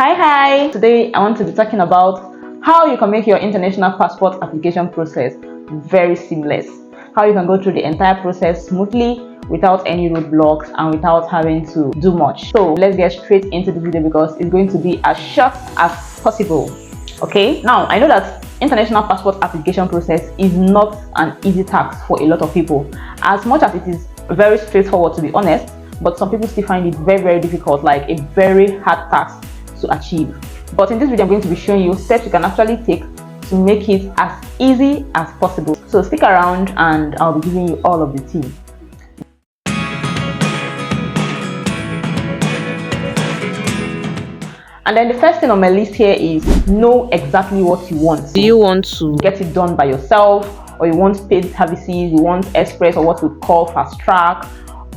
Hi. Today I want to be talking about how you can make your international passport application process very seamless. How you can go through the entire process smoothly without any roadblocks and without having to do much. So let's get straight into the video because it's going to be as short as possible. Okay, now I know that international passport application process is not an easy task for a lot of people, as much as it is very straightforward, to be honest, but some people still find it very difficult, like a very hard task to achieve. But in this video I'm going to be showing you steps you can actually take to make it as easy as possible. So stick around and I'll be giving you all of the tea. And then the first thing on my list here is know exactly what you want. Do you want to get it done by yourself, or you want paid services, you want express, or what we call fast track,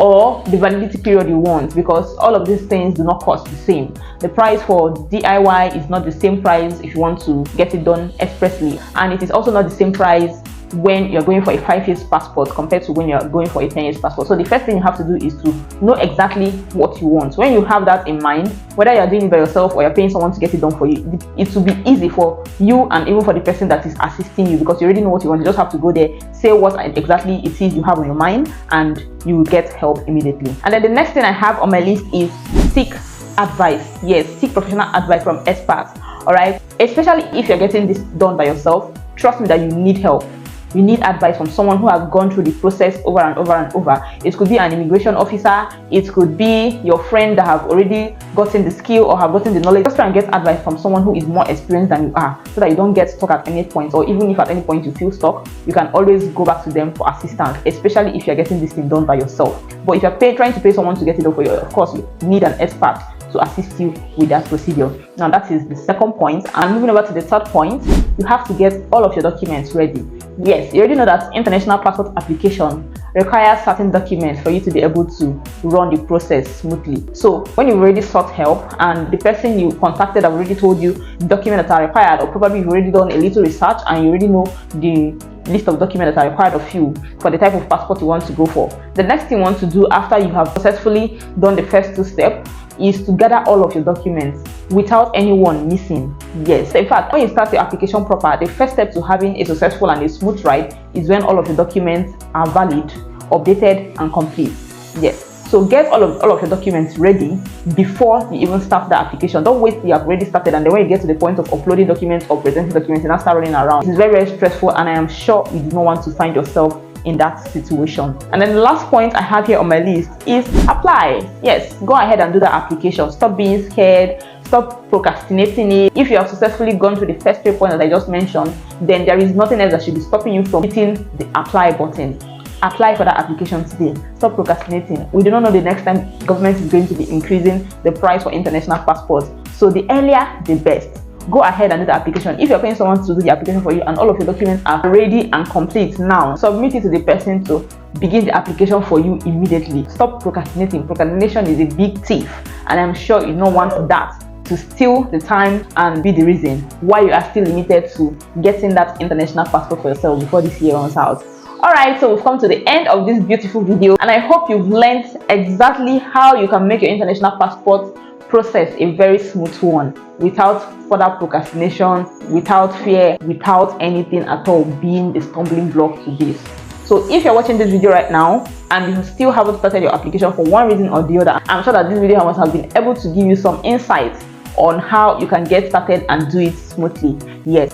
or the validity period you want? Because all of these things do not cost the same. The price for DIY is not the same price if you want to get it done expressly, and it is also not the same price when you're going for a 5-year passport compared to when you're going for a 10-year passport. So the first thing you have to do is to know exactly what you want. When you have that in mind, whether you're doing it by yourself or you're paying someone to get it done for you, it will be easy for you and even for the person that is assisting you, because you already know what you want. You just have to go there, say what exactly it is you have on your mind, and you will get help immediately. And then the next thing I have on my list is seek advice. Yes, seek professional advice from experts. All right, especially if you're getting this done by yourself, trust me that you need help. You need advice from someone who has gone through the process over and over. It could be an immigration officer, it could be your friend that have already gotten the skill or have gotten the knowledge. Just try and get advice from someone who is more experienced than you are, so that you don't get stuck at any point, or even if at any point you feel stuck, you can always go back to them for assistance, especially if you're getting this thing done by yourself. But if you're trying to pay someone to get it done for you, of course you need an expert to assist you with that procedure. Now that is the second point. And moving over to the third point, you have to get all of your documents ready. Yes, you already know that international passport application requires certain documents for you to be able to run the process smoothly. So when you've already sought help and the person you contacted have already told you the documents that are required, or probably you've already done a little research and you already know the list of documents that are required of you for the type of passport you want to go for, the next thing you want to do after you have successfully done the first two steps is to gather all of your documents without anyone missing. Yes, in fact, when you start your application proper, the first step to having a successful and a smooth ride is when all of the documents are valid, updated and complete. Yes, so get all of your documents ready before you even start the application. Don't wait till you have already started and then when you get to the point of uploading documents or presenting documents, you now start running around. It's very stressful, and I am sure you do not want to find yourself in that situation. And then the last point I have here on my list is apply. Yes, go ahead and do the application. Stop being scared, stop procrastinating it. If you have successfully gone through the first 3 points that I just mentioned, then there is nothing else that should be stopping you from hitting the apply button. Apply for that application today. Stop procrastinating. We do not know the next time government is going to be increasing the price for international passports, so the earlier the best. Go ahead and do the application. If you're paying someone to do the application for you and all of your documents are ready and complete, now submit it to the person to begin the application for you immediately. Stop procrastinating. Procrastination is a big thief, and I'm sure you don't want that to steal the time and be the reason why you are still limited to getting that international passport for yourself before this year runs out. Alright, so we've come to the end of this beautiful video, and I hope you've learned exactly how you can make your international passport process a very smooth one, without further procrastination, without fear, without anything at all being the stumbling block to this. So if you're watching this video right now and you still haven't started your application for one reason or the other, I'm sure that this video must have been able to give you some insights on how you can get started and do it smoothly. Yes,